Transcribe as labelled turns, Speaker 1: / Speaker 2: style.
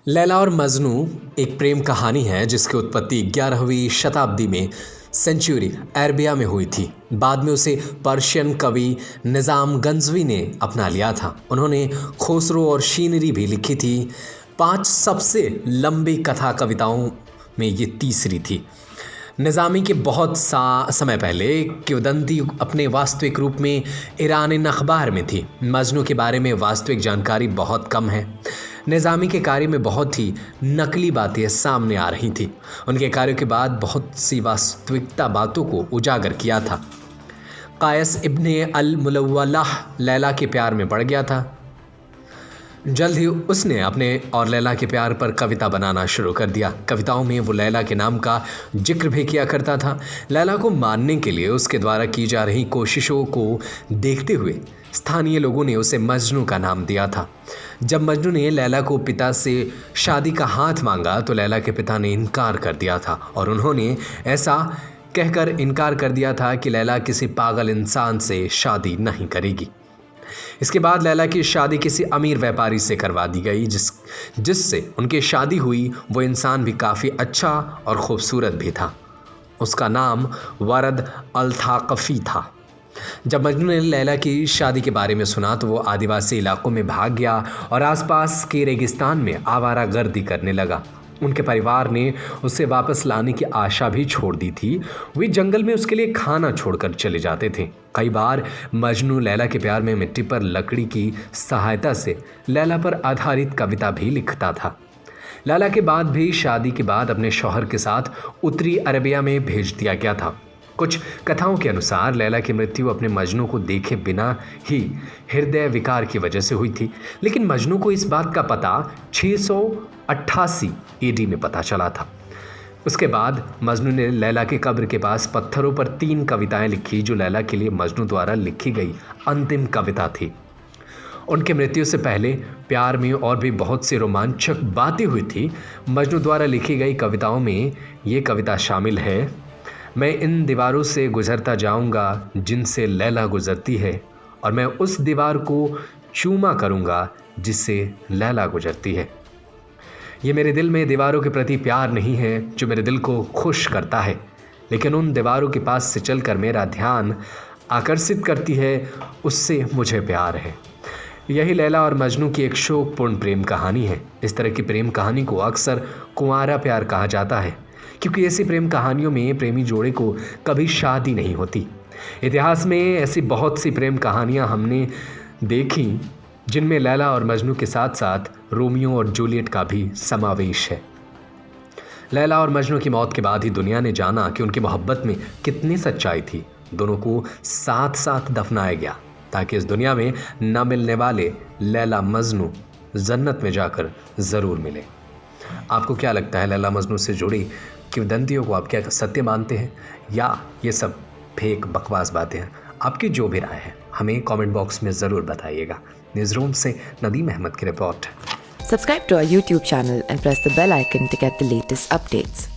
Speaker 1: लैला और मजनू एक प्रेम कहानी है जिसकी उत्पत्ति 11वीं शताब्दी में सेंचुरी अरबिया में हुई थी। बाद में उसे पर्शियन कवि निज़ाम गंजवी ने अपना लिया था। उन्होंने खोसरो और शीनरी भी लिखी थी। 5 सबसे लंबी कथा कविताओं में ये तीसरी थी। निज़ामी के बहुत समय पहले किंवदंती अपने वास्तविक रूप में ईरानी अखबार में थी। मजनू के बारे में वास्तविक जानकारी बहुत कम है। निज़ामी के कार्य में बहुत ही नकली बातें सामने आ रही थी। उनके कार्यों के बाद बहुत सी वास्तविकता बातों को उजागर किया था। कायस इब्ने अल मुलव्वलाह लैला के प्यार में पड़ गया था। जल्द ही उसने अपने और लैला के प्यार पर कविता बनाना शुरू कर दिया। कविताओं में वो लैला के नाम का जिक्र भी किया करता था। लैला को मारने के लिए उसके द्वारा की जा रही कोशिशों को देखते हुए स्थानीय लोगों ने उसे मजनू का नाम दिया था। जब मजनू ने लैला को पिता से शादी का हाथ मांगा तो लैला के पिता ने इनकार कर दिया था और उन्होंने ऐसा कहकर इनकार कर दिया था कि लैला किसी पागल इंसान से शादी नहीं करेगी। इसके बाद लैला की शादी किसी अमीर व्यापारी से करवा दी गई जिससे उनकी शादी हुई। वो इंसान भी काफ़ी अच्छा और ख़ूबसूरत भी था। उसका नाम वरद अल-थाक़फ़ी था। जब मजनू ने लैला की शादी के बारे में सुना तो वो आदिवासी इलाकों में भाग गया और आसपास के रेगिस्तान में आवारागर्दी करने लगा। उनके परिवार ने उसे वापस लाने की आशा भी छोड़ दी थी। वे जंगल में उसके लिए खाना छोड़कर चले जाते थे। कई बार मजनू लैला के प्यार में मिट्टी पर लकड़ी की सहायता से लैला पर आधारित कविता भी लिखता था। लैला के बाद भी शादी के बाद अपने शौहर के साथ उत्तरी अरबिया में भेज दिया गया था। कुछ कथाओं के अनुसार लैला की मृत्यु अपने मजनू को देखे बिना ही हृदय विकार की वजह से हुई थी, लेकिन मजनू को इस बात का पता 688 AD में पता चला था। उसके बाद मजनू ने लैला के कब्र के पास पत्थरों पर 3 कविताएं लिखी जो लैला के लिए मजनू द्वारा लिखी गई अंतिम कविता थी। उनके मृत्यु से पहले प्यार में और भी बहुत सी रोमांचक बातें हुई थी। मजनू द्वारा लिखी गई कविताओं में ये कविता शामिल है। मैं इन दीवारों से गुजरता जाऊंगा जिनसे लैला गुजरती है और मैं उस दीवार को चूमा करूंगा जिससे लैला गुजरती है। ये मेरे दिल में दीवारों के प्रति प्यार नहीं है जो मेरे दिल को खुश करता है, लेकिन उन दीवारों के पास से चलकर मेरा ध्यान आकर्षित करती है, उससे मुझे प्यार है। यही लैला और मजनू की एक शोकपूर्ण प्रेम कहानी है। इस तरह की प्रेम कहानी को अक्सर कुंवारा प्यार कहा जाता है, क्योंकि ऐसी प्रेम कहानियों में प्रेमी जोड़े को कभी शादी नहीं होती। इतिहास में ऐसी बहुत सी प्रेम कहानियां हमने देखी जिनमें लैला और मजनू के साथ साथ रोमियो और जूलियट का भी समावेश है। लैला और मजनू की मौत के बाद ही दुनिया ने जाना कि उनकी मोहब्बत में कितनी सच्चाई थी। दोनों को साथ साथ दफनाया गया ताकि इस दुनिया में न मिलने वाले लैला मजनू जन्नत में जाकर ज़रूर मिले। आपको क्या लगता है, लैला मजनू से जुड़ी किंवदंतियों को आप क्या सत्य मानते हैं या ये सब फेक बकवास बातें हैं? आपकी जो भी राय है हमें कमेंट बॉक्स में ज़रूर बताइएगा। न्यूज़ रूम से नदीम अहमद की report.
Speaker 2: Subscribe to our YouTube channel and press the bell icon to get the latest updates.